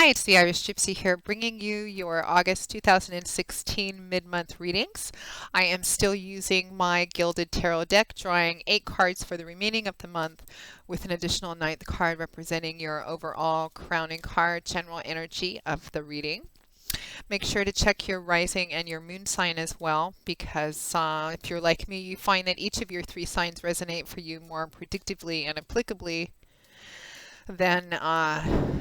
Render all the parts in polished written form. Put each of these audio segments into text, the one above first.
Hi, it's the Irish Gypsy here, bringing you your August 2016 mid-month readings. I am still using my Gilded Tarot deck, drawing 8 cards for the remaining of the month, with an additional ninth card representing your overall crowning card, general energy of the reading. Make sure to check your rising and your moon sign as well, because if you're like me, you find that each of your 3 signs resonate for you more predictively and applicably than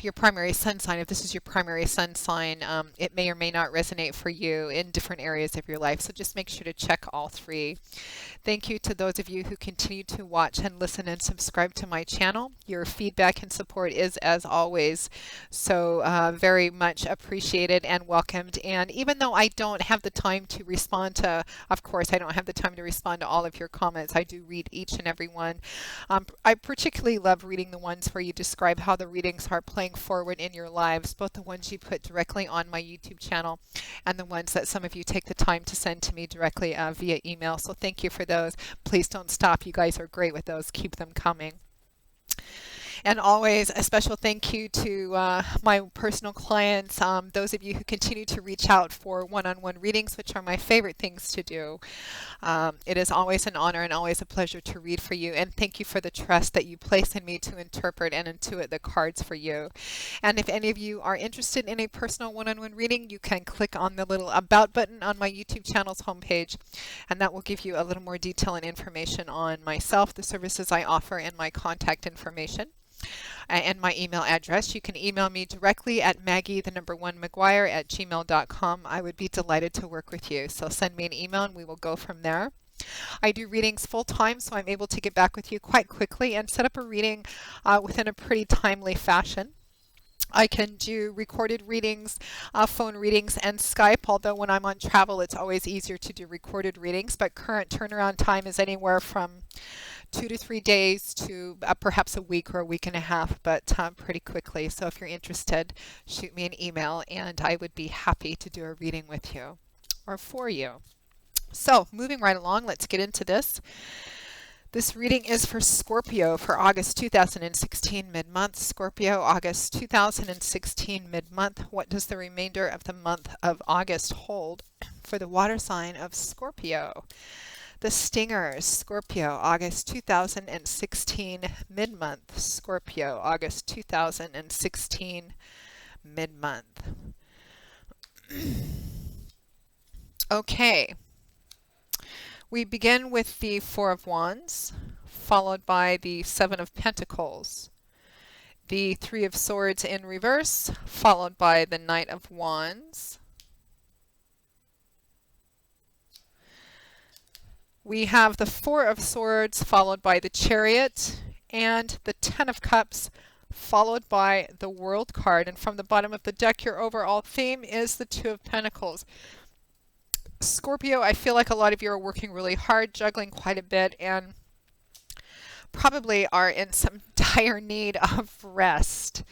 your primary sun sign. If this is your primary sun sign, it may or may not resonate for you in different areas of your life. So just make sure to check all 3. Thank you to those of you who continue to watch and listen and subscribe to my channel. Your feedback and support is, as always, so very much appreciated and welcomed. And even though I don't have the time to respond to, of course, I don't have the time to respond to all of your comments, I do read each and every one. I particularly love reading the ones where you describe how the readings are playing forward in your lives, both the ones you put directly on my YouTube channel and the ones that some of you take the time to send to me directly via email. So thank you for those. Please don't stop. You guys are great with those. Keep them coming. And always a special thank you to my personal clients, those of you who continue to reach out for one-on-one readings, which are my favorite things to do. It is always an honor and always a pleasure to read for you. And thank you for the trust that you place in me to interpret and intuit the cards for you. And if any of you are interested in a personal one-on-one reading, you can click on the little About button on my YouTube channel's homepage, and that will give you a little more detail and information on myself, the services I offer, and my contact information and my email address. You can email me directly at maggie1mcguire@gmail.com. I would be delighted to work with you. So send me an email and we will go from there. I do readings full time, so I'm able to get back with you quite quickly and set up a reading within a pretty timely fashion. I can do recorded readings, phone readings, and Skype, although when I'm on travel it's always easier to do recorded readings, but current turnaround time is anywhere from 2 to 3 days to perhaps a week or a week and a half, but pretty quickly. So if you're interested, shoot me an email and I would be happy to do a reading with you or for you. So moving right along, let's get into this. This reading is for Scorpio for August 2016 mid-month. Scorpio, August 2016 mid-month. What does the remainder of the month of August hold for the water sign of Scorpio? The Stingers, Scorpio, August 2016 mid-month. Scorpio, August 2016 mid-month. Okay. We begin with the Four of Wands, followed by the Seven of Pentacles, the Three of Swords in reverse, followed by the Knight of Wands. We have the Four of Swords, followed by the Chariot, and the Ten of Cups, followed by the World card. And from the bottom of the deck, your overall theme is the Two of Pentacles. Scorpio, I feel like a lot of you are working really hard, juggling quite a bit, and probably are in some dire need of rest.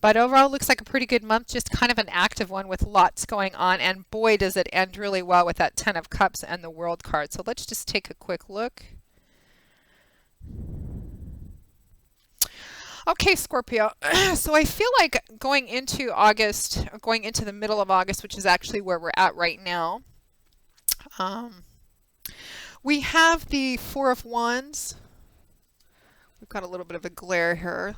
But overall, it looks like a pretty good month, just kind of an active one with lots going on. And boy, does it end really well with that Ten of Cups and the World card. So let's just take a quick look. Okay, Scorpio. So I feel like going into August, going into the middle of August, which is actually where we're at right now, we have the Four of Wands. We've got a little bit of a glare here,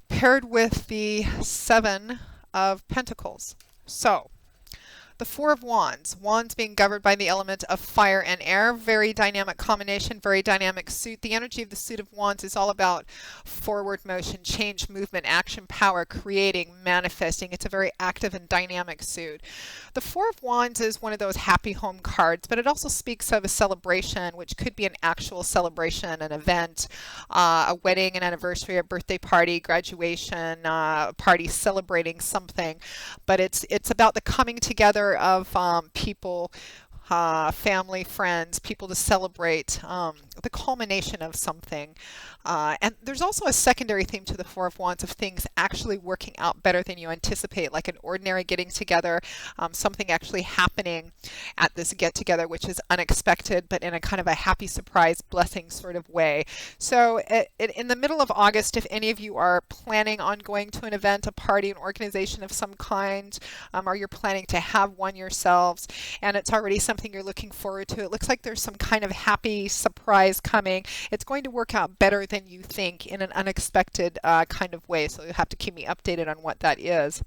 paired with the Seven of Pentacles. So the Four of Wands, wands being governed by the element of fire and air, very dynamic combination, very dynamic suit. The energy of the suit of wands is all about forward motion, change, movement, action, power, creating, manifesting. It's a very active and dynamic suit. The Four of Wands is one of those happy home cards, but it also speaks of a celebration, which could be an actual celebration, an event, a wedding, an anniversary, a birthday party, graduation, party celebrating something. But it's about the coming together of people family, friends, people to celebrate the culmination of something. And there's also a secondary theme to the Four of Wands of things actually working out better than you anticipate, like an ordinary getting together, something actually happening at this get together, which is unexpected, but in a kind of a happy surprise blessing sort of way. So in the middle of August, if any of you are planning on going to an event, a party, an organization of some kind, or you're planning to have one yourselves, and it's already something you're looking forward to, it looks like there's some kind of happy surprise coming. It's going to work out better than you think in an unexpected kind of way. So you'll have to keep me updated on what that is.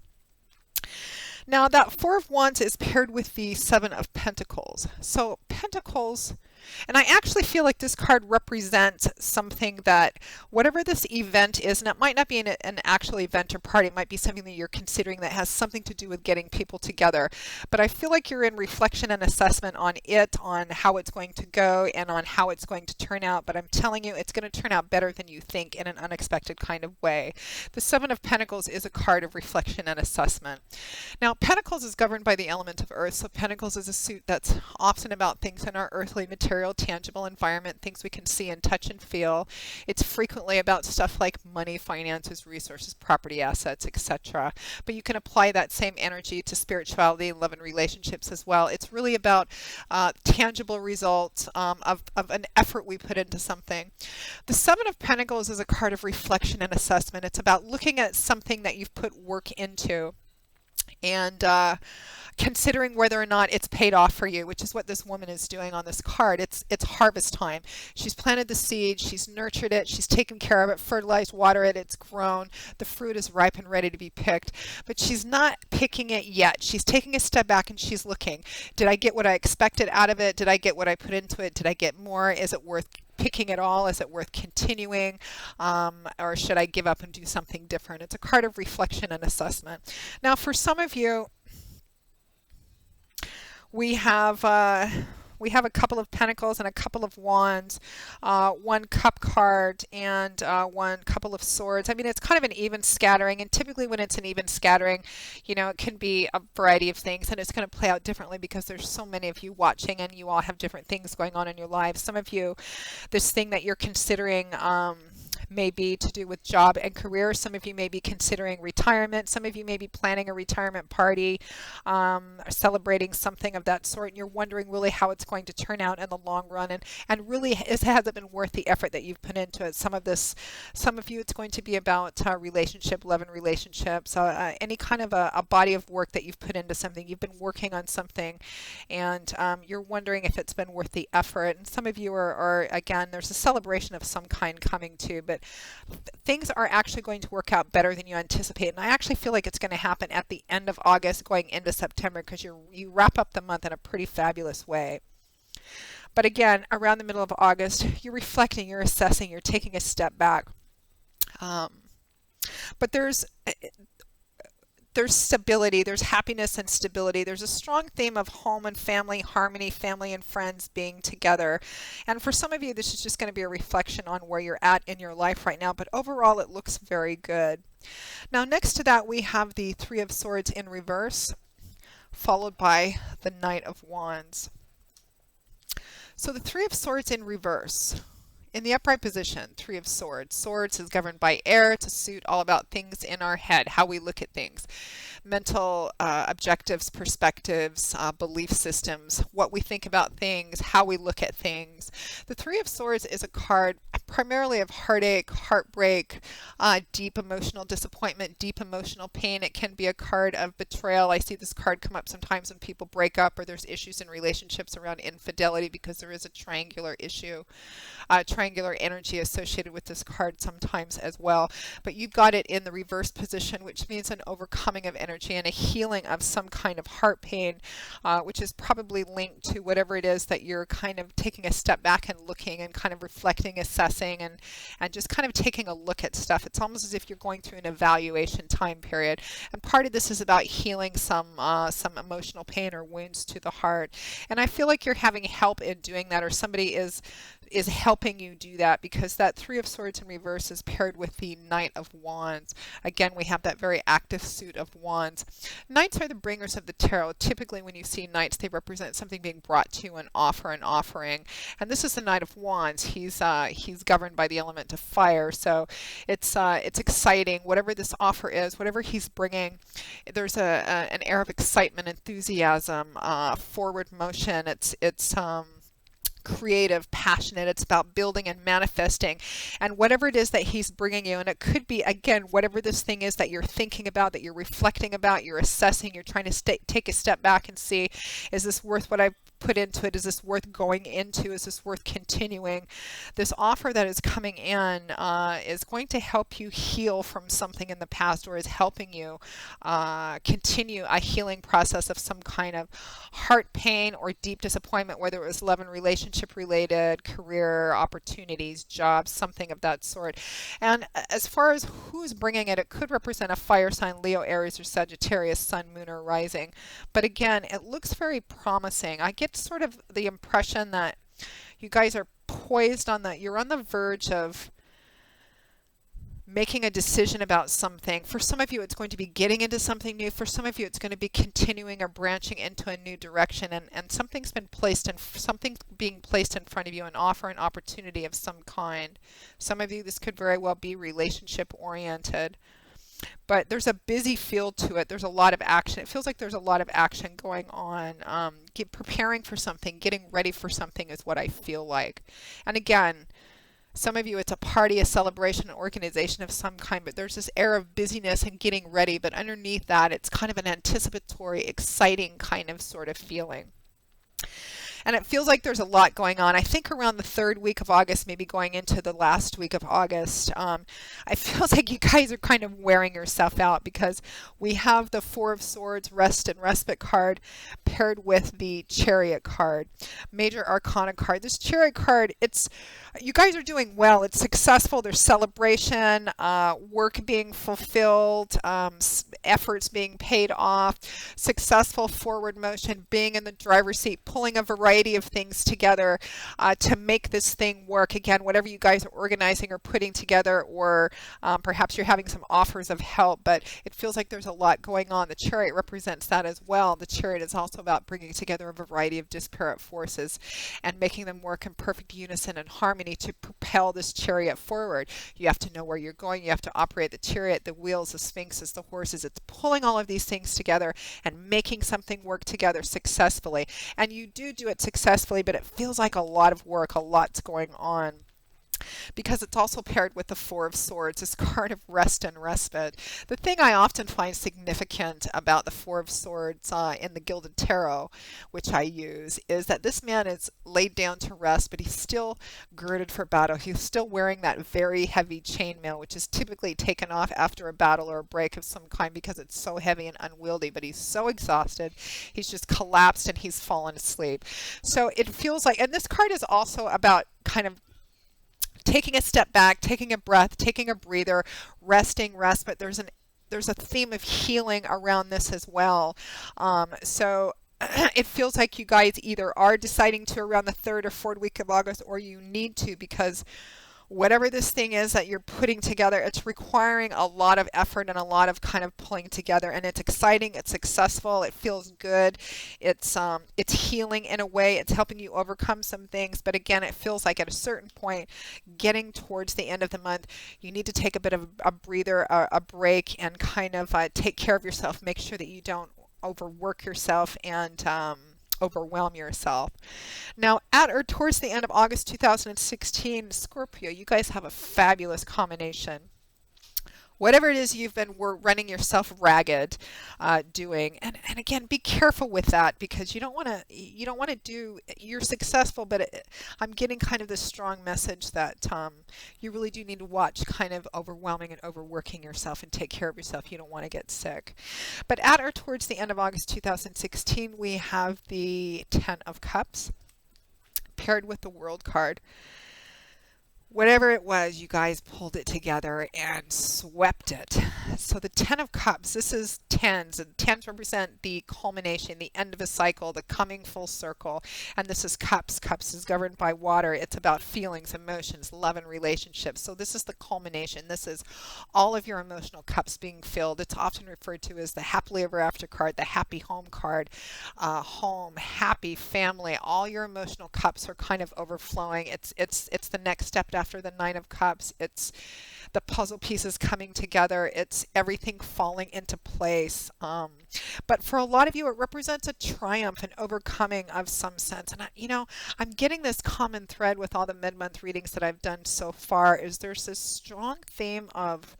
Now that Four of Wands is paired with the Seven of Pentacles. So Pentacles, and I actually feel like this card represents something that whatever this event is, and it might not be an actual event or party, it might be something that you're considering that has something to do with getting people together. But I feel like you're in reflection and assessment on it, on how it's going to go and on how it's going to turn out. But I'm telling you, it's going to turn out better than you think in an unexpected kind of way. The Seven of Pentacles is a card of reflection and assessment. Now, Pentacles is governed by the element of Earth, so Pentacles is a suit that's often about things in our earthly, material, tangible environment, things we can see and touch and feel. It's frequently about stuff like money, finances, resources, property, assets, etc. But you can apply that same energy to spirituality, love, and relationships as well. It's really about tangible results of an effort we put into something. The Seven of Pentacles is a card of reflection and assessment. It's about looking at something that you've put work into and considering whether or not it's paid off for you, which is what this woman is doing on this card. It's harvest time. She's planted the seed, she's nurtured it, she's taken care of it, fertilized, water it, it's grown, the fruit is ripe and ready to be picked, but she's not picking it yet. She's taking a step back and she's looking. Did I get what I expected out of it? Did I get what I put into it? Did I get more? Is it worth picking it all? Is it worth continuing? Or should I give up and do something different? It's a card of reflection and assessment. Now, for some of you, we have a couple of pentacles and a couple of wands, one cup card and one couple of swords. I mean, it's kind of an even scattering, and typically when it's an even scattering, you know, it can be a variety of things, and it's going to play out differently because there's so many of you watching and you all have different things going on in your lives. Some of you, this thing that you're considering may be to do with job and career. Some of you may be considering retirement. Some of you may be planning a retirement party, celebrating something of that sort, and you're wondering really how it's going to turn out in the long run, and really has it been worth the effort that you've put into it. Some of you, it's going to be about relationship, love and relationships, any kind of a body of work that you've put into something. You've been working on something, and you're wondering if it's been worth the effort. And some of you are again, there's a celebration of some kind coming too, but things are actually going to work out better than you anticipate. And I actually feel like it's going to happen at the end of August going into September, because you wrap up the month in a pretty fabulous way. But again, around the middle of August, you're reflecting, you're assessing, you're taking a step back. But there's stability, there's happiness and stability. There's a strong theme of home and family, harmony, family and friends being together. And for some of you, this is just going to be a reflection on where you're at in your life right now, but overall it looks very good. Now next to that, we have the Three of Swords in reverse, followed by the Knight of Wands. So the Three of Swords in reverse. In the upright position, Three of Swords. Swords is governed by air. It's a suit all about things in our head, how we look at things. Mental objectives, perspectives, belief systems, what we think about things, how we look at things. The Three of Swords is a card primarily of heartache, heartbreak, deep emotional disappointment, deep emotional pain. It can be a card of betrayal. I see this card come up sometimes when people break up or there's issues in relationships around infidelity, because there is a triangular issue, triangular energy associated with this card sometimes as well. But you've got it in the reverse position, which means an overcoming of energy and a healing of some kind of heart pain, which is probably linked to whatever it is that you're kind of taking a step back and looking and kind of reflecting, assessing, and just kind of taking a look at stuff. It's almost as if you're going through an evaluation time period. And part of this is about healing some emotional pain or wounds to the heart. And I feel like you're having help in doing that, or somebody is is helping you do that, because that Three of Swords in reverse is paired with the Knight of Wands. Again, we have that very active suit of Wands. Knights are the bringers of the tarot. Typically, when you see knights, they represent something being brought to you, an offer, an offering. And this is the Knight of Wands. He's governed by the element of fire, so it's exciting. Whatever this offer is, whatever he's bringing, there's an air of excitement, enthusiasm, forward motion. It's creative, passionate. It's about building and manifesting. And whatever it is that he's bringing you, and it could be, again, whatever this thing is that you're thinking about, that you're reflecting about, you're assessing, you're trying to take a step back and see, is this worth what I've put into it? Is this worth going into? Is this worth continuing? This offer that is coming in is going to help you heal from something in the past, or is helping you continue a healing process of some kind of heart pain or deep disappointment, whether it was love and relationship related, career opportunities, jobs, something of that sort. And as far as who's bringing it, it could represent a fire sign, Leo, Aries, or Sagittarius, sun, moon, or rising. But again, it looks very promising. I get sort of the impression that you guys are poised on that. You're on the verge of making a decision about something. For some of you, it's going to be getting into something new. For some of you, it's going to be continuing or branching into a new direction. And something's being placed in front of you, an offer, an opportunity of some kind. Some of you, this could very well be relationship oriented. But there's a busy feel to it. There's a lot of action. It feels like there's a lot of action going on. Preparing for something, getting ready for something is what I feel like. And again, some of you, it's a party, a celebration, an organization of some kind, but there's this air of busyness and getting ready. But underneath that, it's kind of an anticipatory, exciting kind of sort of feeling. And it feels like there's a lot going on. I think around the third week of August, maybe going into the last week of August, it feels like you guys are kind of wearing yourself out, because we have the Four of Swords, Rest and Respite card, paired with the Chariot card, Major Arcana card. This Chariot card, you guys are doing well. It's successful. There's celebration, work being fulfilled, efforts being paid off, successful forward motion, being in the driver's seat, pulling a variety of things together to make this thing work. Again, whatever you guys are organizing or putting together, or perhaps you're having some offers of help, but it feels like there's a lot going on. The Chariot represents that as well. The Chariot is also about bringing together a variety of disparate forces and making them work in perfect unison and harmony to propel this chariot forward. You have to know where you're going. You have to operate the chariot, the wheels, the sphinxes, the horses. It's pulling all of these things together and making something work together successfully. And you do it successfully, but it feels like a lot of work, a lot's going on, because it's also paired with the Four of Swords, this card of rest and respite. The thing I often find significant about the Four of Swords in the Gilded Tarot, which I use, is that this man is laid down to rest, but he's still girded for battle. He's still wearing that very heavy chainmail, which is typically taken off after a battle or a break of some kind, because it's so heavy and unwieldy. But he's so exhausted, he's just collapsed and he's fallen asleep. So it feels like, and this card is also about kind of taking a step back, taking a breath, taking a breather, resting, respite. There's a theme of healing around this as well. So it feels like you guys either are deciding to around the third or fourth week of August, or you need to, because whatever this thing is that you're putting together, it's requiring a lot of effort and a lot of kind of pulling together. And it's exciting, it's successful, it feels good, it's healing in a way, it's helping you overcome some things. But again, it feels like at a certain point, getting towards the end of the month, you need to take a bit of a breather, a break, and kind of take care of yourself. Make sure that you don't overwork yourself and overwhelm yourself. Now, at or towards the end of August 2016, Scorpio, you guys have a fabulous combination. Whatever it is you've been running yourself ragged doing, and again, be careful with that, because you don't want to do. You're successful, but I'm getting kind of this strong message that you really do need to watch kind of overwhelming and overworking yourself and take care of yourself. You don't want to get sick. But at or towards the end of August 2016, we have the Ten of Cups paired with the World card. whatever it was, you guys pulled it together and swept it. So the Ten of Cups, this is tens, and tens represent the culmination, the end of a cycle, the coming full circle. And this is cups. Cups is governed by water. It's about feelings, emotions, love, and relationships. So this is the culmination. This is all of your emotional cups being filled. It's often referred to as the happily ever after card, the happy home card. Home, happy, family, all your emotional cups are kind of overflowing. It's the next step after the Nine of Cups. It's the puzzle pieces coming together. It's everything falling into place. But for a lot of you, it represents a triumph, an overcoming of some sense. And I'm getting this common thread with all the mid-month readings that I've done so far. Is there's this strong theme of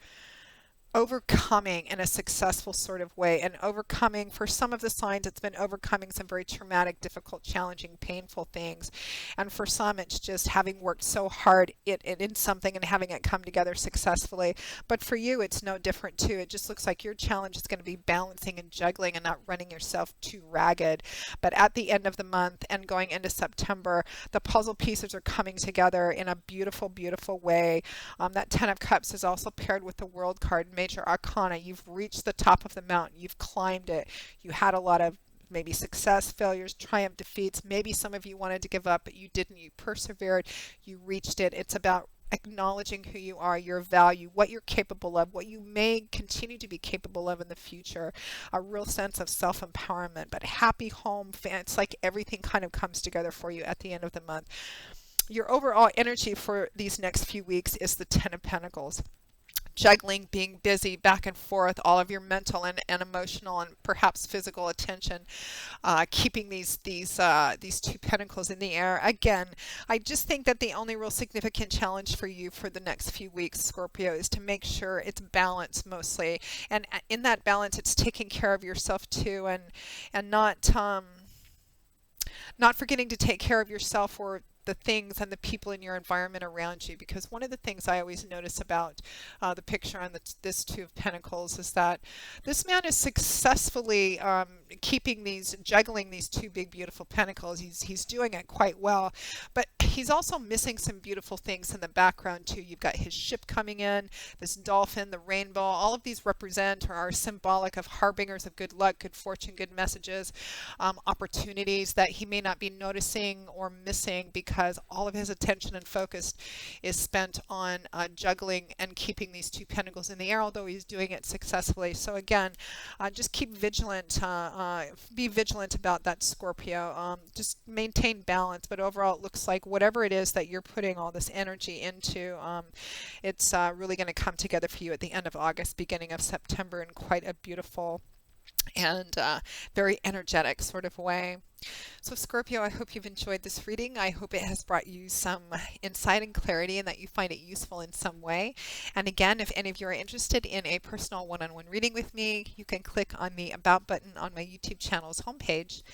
overcoming in a successful sort of way, and overcoming, for some of the signs, it's been overcoming some very traumatic, difficult, challenging, painful things. And for some, it's just having worked so hard in something and having it come together successfully. But for you, it's no different too. It just looks like your challenge is going to be balancing and juggling and not running yourself too ragged. But at the end of the month and going into September, the puzzle pieces are coming together in a beautiful, beautiful way. That Ten of Cups is also paired with the World card, Major Arcana. You've reached the top of the mountain. You've climbed it. You had a lot of maybe success, failures, triumph, defeats. Maybe some of you wanted to give up, but you didn't. You persevered. You reached it. It's about acknowledging who you are, your value, what you're capable of, what you may continue to be capable of in the future, a real sense of self-empowerment. But happy home, it's like everything kind of comes together for you at the end of the month. Your overall energy for these next few weeks is the Ten of Pentacles. Juggling, being busy, back and forth, all of your mental and emotional and perhaps physical attention, keeping these two pentacles in the air. Again, I just think that the only real significant challenge for you for the next few weeks, Scorpio, is to make sure it's balanced mostly, and in that balance, it's taking care of yourself too, and not forgetting to take care of yourself or the things and the people in your environment around you. Because one of the things I always notice about the picture on this Two of Pentacles is that this man is successfully juggling these two big, beautiful pentacles. He's doing it quite well, but he's also missing some beautiful things in the background too. You've got his ship coming in, this dolphin, the rainbow. All of these represent or are symbolic of harbingers of good luck, good fortune, good messages, opportunities that he may not be noticing or missing because all of his attention and focus is spent on juggling and keeping these two pentacles in the air, although he's doing it successfully. So again, just keep vigilant, be vigilant about that, Scorpio. Just maintain balance, but overall it looks like whatever it is that you're putting all this energy into, it's really going to come together for you at the end of August, beginning of September in quite a beautiful and very energetic sort of way. So Scorpio, I hope you've enjoyed this reading. I hope it has brought you some insight and clarity and that you find it useful in some way. And again, if any of you are interested in a personal one-on-one reading with me, you can click on the About button on my YouTube channel's homepage,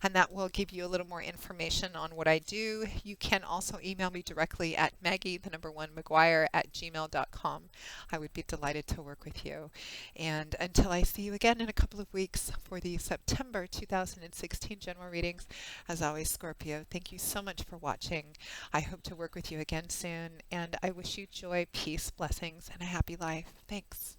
and that will give you a little more information on what I do. You can also email me directly at Maggie1McGuire@gmail.com. I would be delighted to work with you. And until I see you again in a couple of weeks for the September 2016 general readings, as always, Scorpio, thank you so much for watching. I hope to work with you again soon, and I wish you joy, peace, blessings, and a happy life. Thanks.